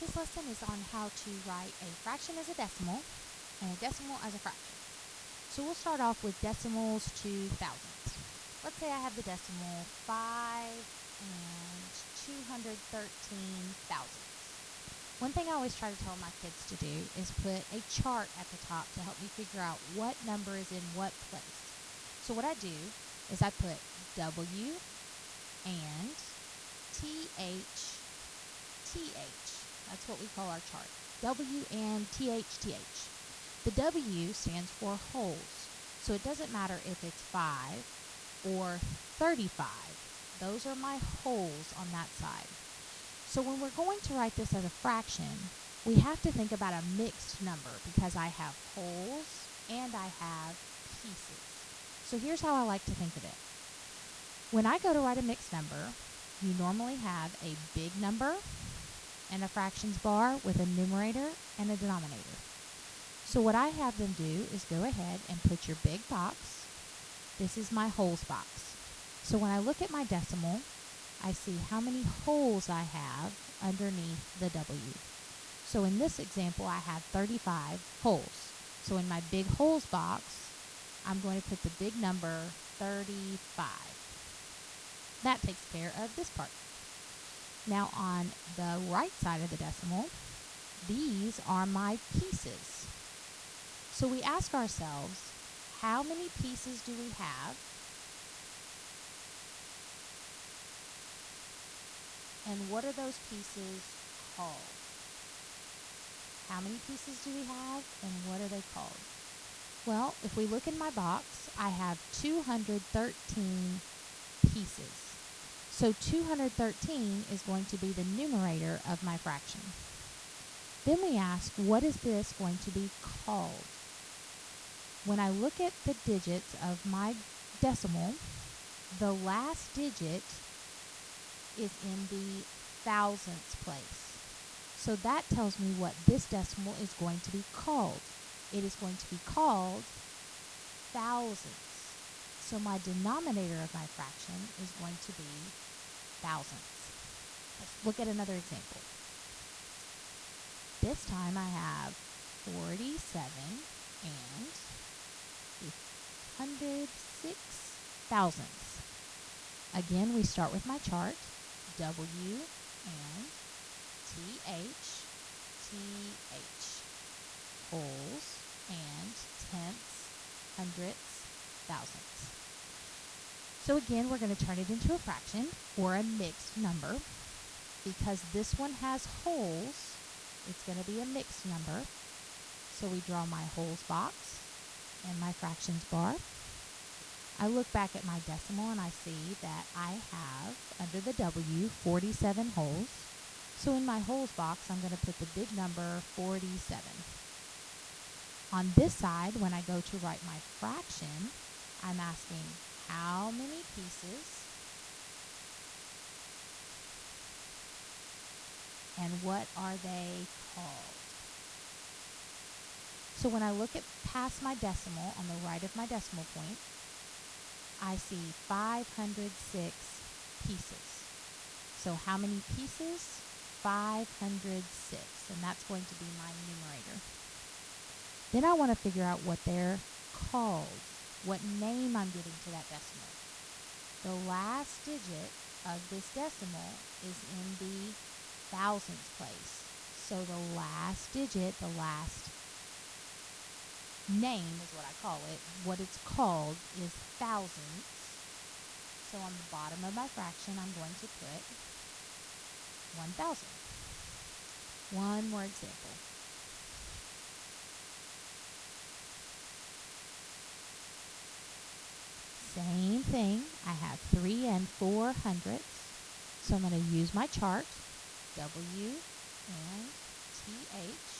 This lesson is on how to write a fraction as a decimal and a decimal as a fraction. So we'll start off with decimals to thousandths. Let's say I have the decimal 5 and 213 thousandths. One thing I always try to tell my kids to do is put a chart at the top to help me figure out what number is in what place. So what I do is I put W and TH. That's what we call our chart. W and TH. The W stands for wholes. So it doesn't matter if it's 5 or 35. Those are my wholes on that side. So when we're going to write this as a fraction, we have to think about a mixed number because I have wholes and I have pieces. So here's how I like to think of it. When I go to write a mixed number, you normally have a big number and a fractions bar with a numerator and a denominator. So what I have them do is go ahead and put your big box. This is my wholes box. So when I look at my decimal, I see how many wholes I have underneath the W. So in this example, I have 35 wholes. So in my big wholes box, I'm going to put the big number 35. That takes care of this part. Now on the right side of the decimal, these are my pieces. So we ask ourselves, how many pieces do we have? And what are those pieces called? How many pieces do we have and what are they called? Well, if we look in my box, I have 213 pieces. So 213 is going to be the numerator of my fraction. Then we ask, what is this going to be called? When I look at the digits of my decimal, the last digit is in the thousandths place. So that tells me what this decimal is going to be called. It is going to be called thousandths. So my denominator of my fraction is going to be thousandths. Let's look at another example. This time I have 47 and 106 thousandths. Again, we start with my chart, W and TH, wholes and tenths, hundredths, thousandths. So again, we're going to turn it into a fraction or a mixed number. Because this one has wholes, it's going to be a mixed number. So we draw my wholes box and my fractions bar. I look back at my decimal and I see that I have, under the W, 47 wholes. So in my wholes box, I'm going to put the big number 47. On this side, when I go to write my fraction, I'm asking how many pieces and what are they called? So when I look at past my decimal on the right of my decimal point, I see 506 pieces. So how many pieces? 506, and that's going to be my numerator. Then I want to figure out what they're called, what name I'm giving to that decimal. The last digit of this decimal is in the thousandths place. So the last digit, the last name is what I call it. What it's called is thousandths. So on the bottom of my fraction, I'm going to put 1,000. One more example. Same thing. I have 3 and 4 hundredths. So I'm going to use my chart, W and TH.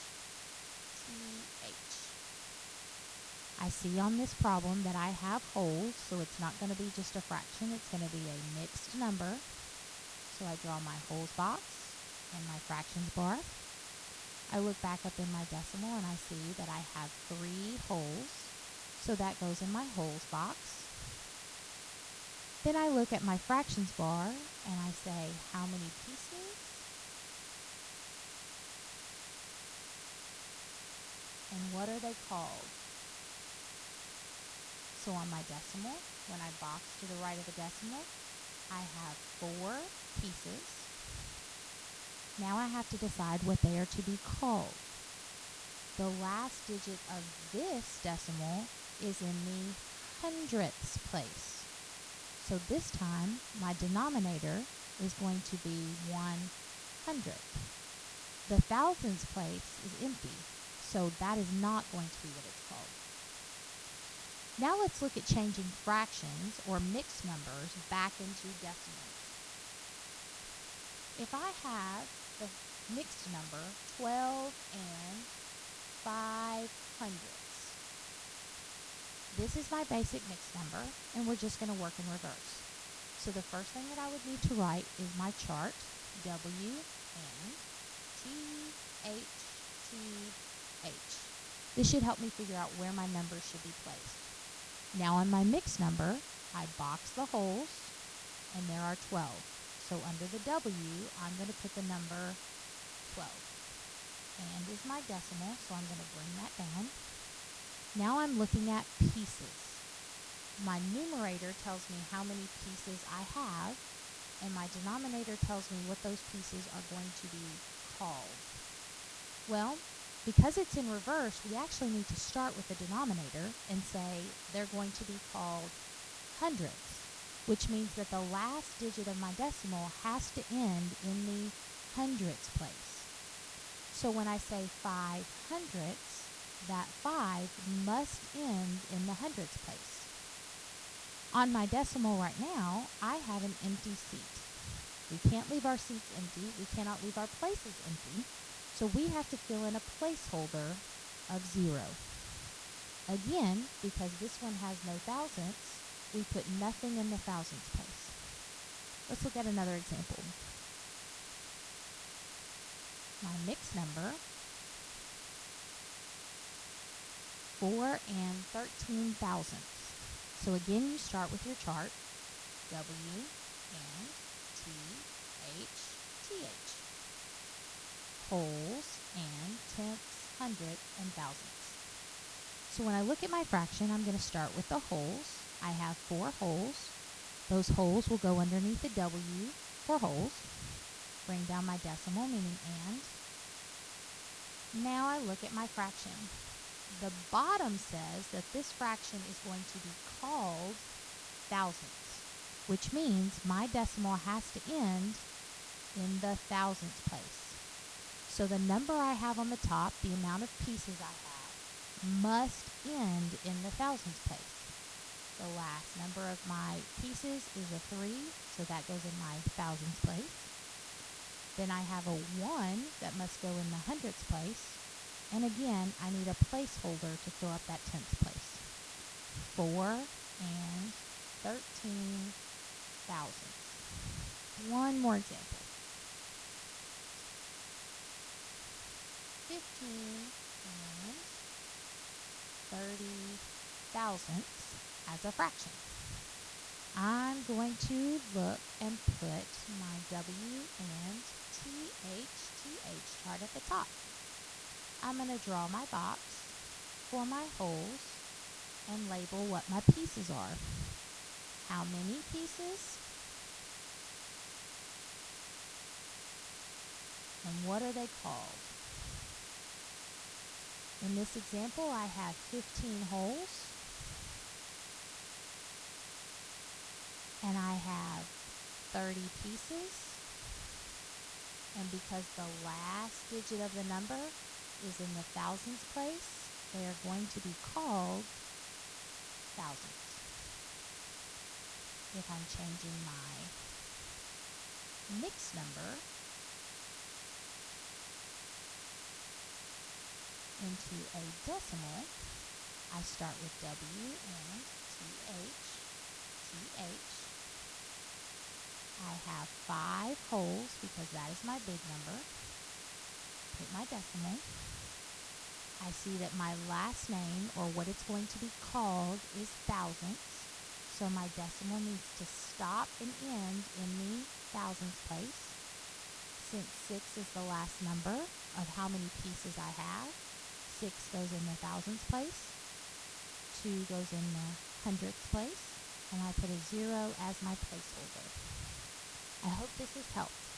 I see on this problem that I have wholes, so it's not going to be just a fraction, it's going to be a mixed number. So I draw my wholes box and my fractions bar. I look back up in my decimal and I see that I have 3 wholes, so that goes in my wholes box. Then I look at my fractions bar and I say, how many pieces? what are they called? So on my decimal, when I box to the right of the decimal, I have 4 pieces. Now I have to decide what they are to be called. The last digit of this decimal is in the hundredths place. So this time, my denominator is going to be 100. The thousandths place is empty, so that is not going to be what it's called. Now let's look at changing fractions or mixed numbers back into decimals. If I have the mixed number 12 and 500ths, this is my basic mixed number, and we're just going to work in reverse. So the first thing that I would need to write is my chart, W and T, H, T, H. This should help me figure out where my numbers should be placed. Now on my mixed number, I box the holes, and there are 12. So under the W, I'm going to put the number 12. And is my decimal, so I'm going to bring that down. Now I'm looking at pieces. My numerator tells me how many pieces I have, and my denominator tells me what those pieces are going to be called. Well, because it's in reverse, we actually need to start with the denominator and say they're going to be called hundredths, which means that the last digit of my decimal has to end in the hundredths place. So when I say 500ths, that 5 must end in the hundredths place. On my decimal right now, I have an empty seat. We can't leave our seats empty. We cannot leave our places empty. So we have to fill in a placeholder of 0. Again, because this one has no thousandths, we put nothing in the thousandths place. Let's look at another example. My mixed number, 4 and 13 thousandths. So again, you start with your chart, W and T, H, TH. Wholes and tenths, hundredths, and thousandths. So when I look at my fraction, I'm going to start with the wholes. I have 4 wholes. Those wholes will go underneath the W for wholes. Bring down my decimal, meaning and. Now I look at my fraction. The bottom says that this fraction is going to be called thousandths, which means my decimal has to end in the thousandths place. So the number I have on the top, the amount of pieces I have, must end in the thousandths place. The last number of my pieces is a 3, so that goes in my thousandths place. Then I have a 1 that must go in the hundredths place. And again, I need a placeholder to fill up that tenths place. 4 and 13 thousandths. One more example. 15 and 30 thousandths as a fraction. I'm going to look and put my W and TH chart at the top. I'm going to draw my box for my holes and label what my pieces are. How many pieces? And what are they called? In this example, I have 15 holes, and I have 30 pieces, and because the last digit of the number is in the thousandths place, they are going to be called thousandths. If I'm changing my mixed number into a decimal, I start with W and TH. I have 5 wholes because that is my big number. Put my decimal. I see that my last name, or what it's going to be called, is thousandths. So my decimal needs to stop and end in the thousandths place. Since 6 is the last number of how many pieces I have, 6 goes in the thousands place, 2 goes in the hundredths place, and I put a 0 as my placeholder. I hope this has helped.